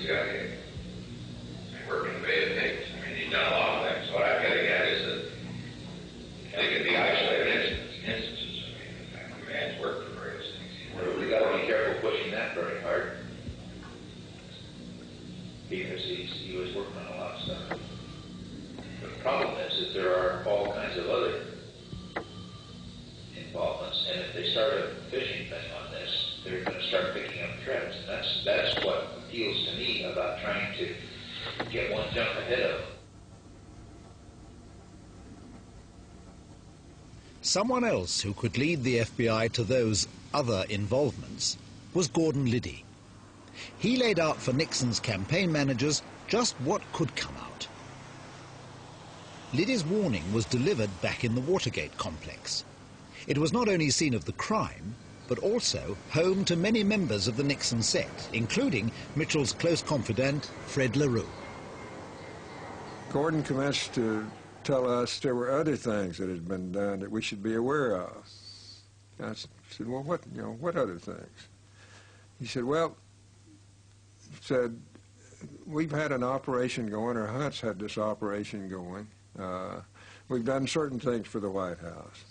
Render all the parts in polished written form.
guy working the way it takes. I mean, he's done a lot of things. What I'm getting at is that they can be isolated instances. I mean, the man's worked for various things. We got to be careful pushing that very hard, because he was working on a lot of stuff. The problem is that there are all kinds of other involvements, and if they start a fishing thing on this, they're going to start picking up threads. And that's what appeals to me about trying to get one jump ahead of them. Someone else who could lead the FBI to those other involvements was Gordon Liddy. He laid out for Nixon's campaign managers just what could come out. Liddy's warning was delivered back in the Watergate complex. It was not only scene of the crime, but also home to many members of the Nixon set, including Mitchell's close confidant, Fred LaRue. Gordon commenced to tell us there were other things that had been done that we should be aware of. I said, well, what other things? He said, well, we've had an operation going, or Hunt's had this operation going. We've done certain things for the White House.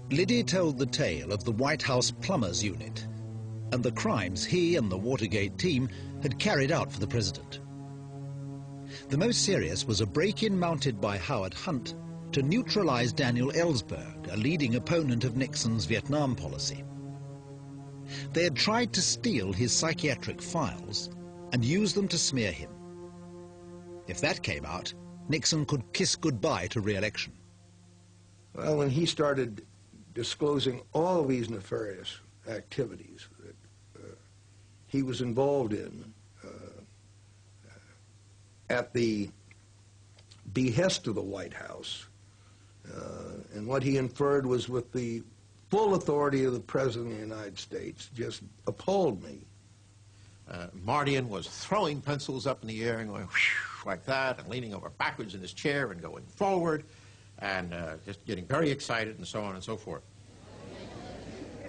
Liddy told the tale of the White House Plumbers Unit and the crimes he and the Watergate team had carried out for the president. The most serious was a break-in mounted by Howard Hunt to neutralize Daniel Ellsberg, a leading opponent of Nixon's Vietnam policy. They had tried to steal his psychiatric files and use them to smear him. If that came out, Nixon could kiss goodbye to re-election. Well, when he started disclosing all of these nefarious activities that he was involved in at the behest of the White House, and what he inferred was with the full authority of the President of the United States, just appalled me. Mardian was throwing pencils up in the air and going whoosh, like that, and leaning over backwards in his chair and going forward, and just getting very excited and so on and so forth.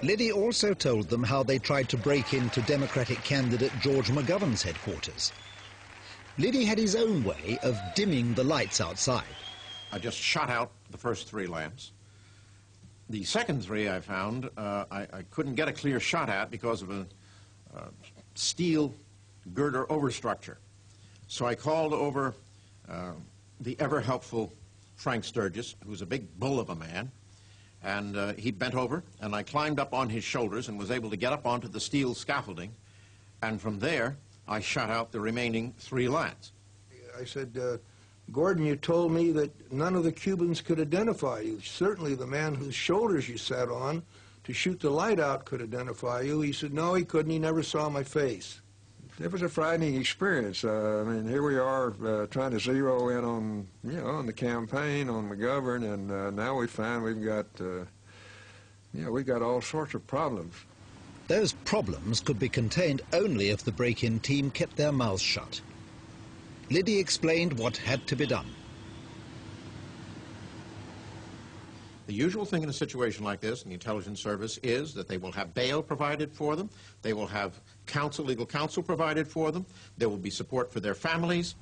Liddy also told them how they tried to break into Democratic candidate George McGovern's headquarters. Liddy had his own way of dimming the lights outside. I just shot out the first 3 lamps. The second 3 I found, I couldn't get a clear shot at because of a steel girder overstructure. So I called over the ever-helpful Frank Sturgis, who's a big bull of a man, and he bent over, and I climbed up on his shoulders and was able to get up onto the steel scaffolding, and from there I shot out the remaining 3 lines. I said, Gordon, you told me that none of the Cubans could identify you. Certainly the man whose shoulders you sat on to shoot the light out could identify you. He said, no, he couldn't. He never saw my face. It was a frightening experience. I mean, here we are trying to zero in on, on the campaign, on McGovern, and now we find we've got all sorts of problems. Those problems could be contained only if the break-in team kept their mouths shut. Liddy explained what had to be done. The usual thing in a situation like this in the intelligence service is that they will have bail provided for them, they will have legal counsel provided for them, there will be support for their families.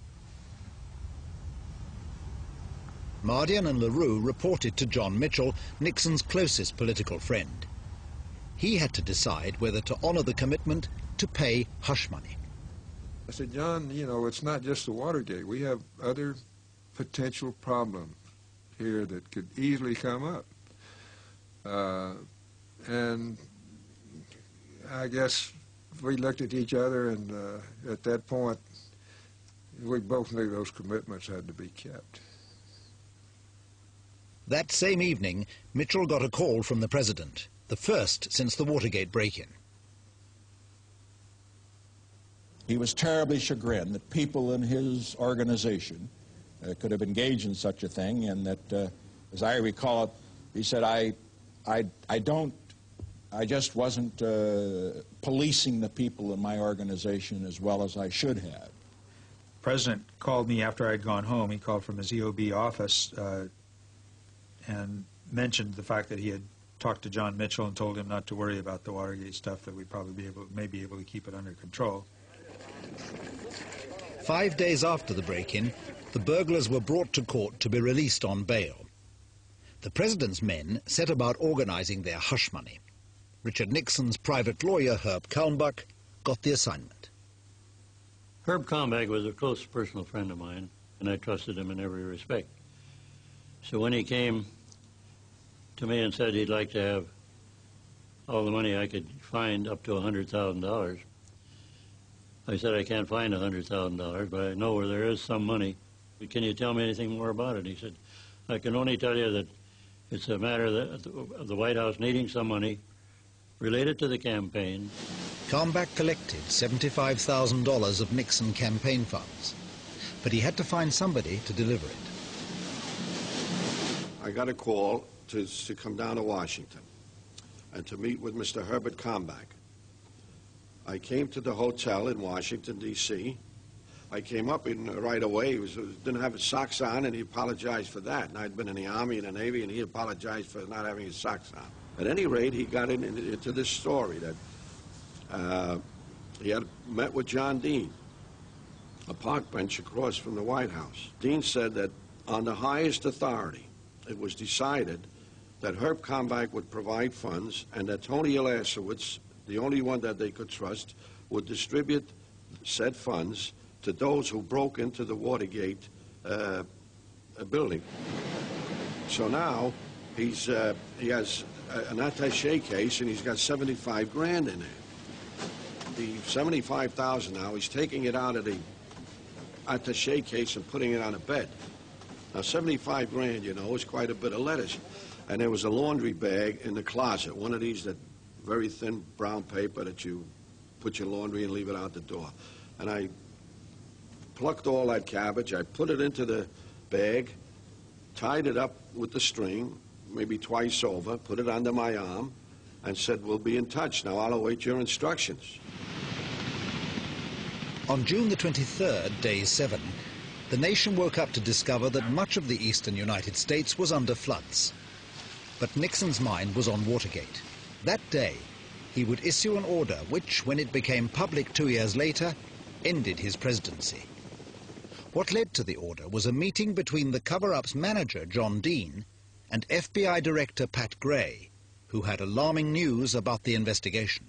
Mardian and LaRue reported to John Mitchell, Nixon's closest political friend. He had to decide whether to honor the commitment to pay hush money. I said, John, it's not just the Watergate. We have other potential problems here that could easily come up. And I guess we looked at each other, and at that point, we both knew those commitments had to be kept. That same evening, Mitchell got a call from the president, the first since the Watergate break-in. He was terribly chagrined that people in his organization could have engaged in such a thing, and that, as I recall it, he said, I just wasn't policing the people in my organization as well as I should have. The president called me after I'd gone home. He called from his EOB office and mentioned the fact that he had talked to John Mitchell and told him not to worry about the Watergate stuff, that we'd probably may be able to keep it under control. 5 days after the break-in, the burglars were brought to court to be released on bail. The president's men set about organizing their hush money. Richard Nixon's private lawyer, Herb Kalmbach, got the assignment. Herb Kalmbach was a close personal friend of mine, and I trusted him in every respect. So when he came to me and said he'd like to have all the money I could find, up to $100,000, I said, I can't find $100,000, but I know where there is some money. But can you tell me anything more about it? He said, I can only tell you that it's a matter of the White House needing some money related to the campaign. Kalmbach collected $75,000 of Nixon campaign funds, but he had to find somebody to deliver it. I got a call to come down to Washington and to meet with Mr. Herbert Kalmbach. I came to the hotel in Washington, D.C. I came up right away. He didn't have his socks on, and he apologized for that. And I'd been in the Army and the Navy, and he apologized for not having his socks on. At any rate, he got into this story that he had met with John Dean, a park bench across from the White House. Dean said that on the highest authority, it was decided that Herb Kalmbach would provide funds and that Tony Elasowitz, the only one that they could trust, would distribute said funds to those who broke into the Watergate building. So now he has an attaché case, and he's got 75 grand in it. The 75,000 now, he's taking it out of the attaché case and putting it on a bed. Now, 75 grand, you know, is quite a bit of lettuce. And there was a laundry bag in the closet, one of these that very thin brown paper that you put your laundry and leave it out the door. And I plucked all that cabbage, I put it into the bag, tied it up with the string, maybe twice over, put it under my arm, and said, we'll be in touch. Now I'll await your instructions. On June the 23rd, day 7, the nation woke up to discover that much of the eastern United States was under floods. But Nixon's mind was on Watergate. That day, he would issue an order which, when it became public 2 years later, ended his presidency. What led to the order was a meeting between the cover-up's manager, John Dean, and FBI Director Pat Gray, who had alarming news about the investigation.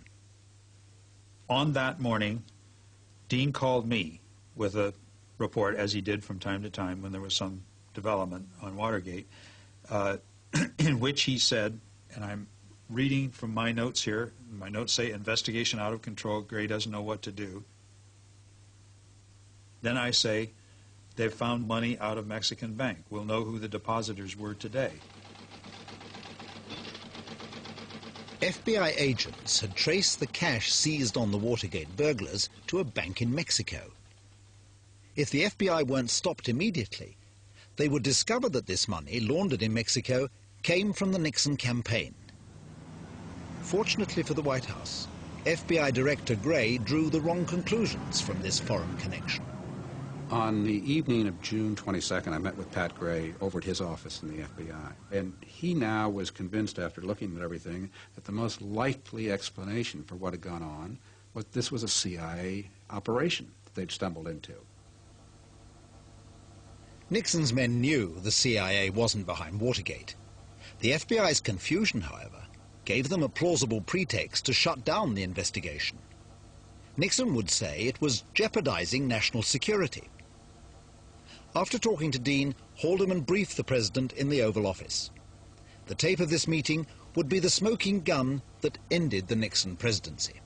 On that morning, Dean called me with a report, as he did from time to time when there was some development on Watergate, in which he said, and I'm reading from my notes here, my notes say, investigation out of control, Gray doesn't know what to do. Then I say, they've found money out of Mexican Bank. We'll know who the depositors were today. FBI agents had traced the cash seized on the Watergate burglars to a bank in Mexico. If the FBI weren't stopped immediately, they would discover that this money, laundered in Mexico, came from the Nixon campaign. Fortunately for the White House, FBI Director Gray drew the wrong conclusions from this foreign connection. On the evening of June 22nd, I met with Pat Gray over at his office in the FBI. And he now was convinced, after looking at everything, that the most likely explanation for what had gone on was this was a CIA operation that they'd stumbled into. Nixon's men knew the CIA wasn't behind Watergate. The FBI's confusion, however, gave them a plausible pretext to shut down the investigation. Nixon would say it was jeopardizing national security. After talking to Dean, Haldeman briefed the president in the Oval Office. The tape of this meeting would be the smoking gun that ended the Nixon presidency.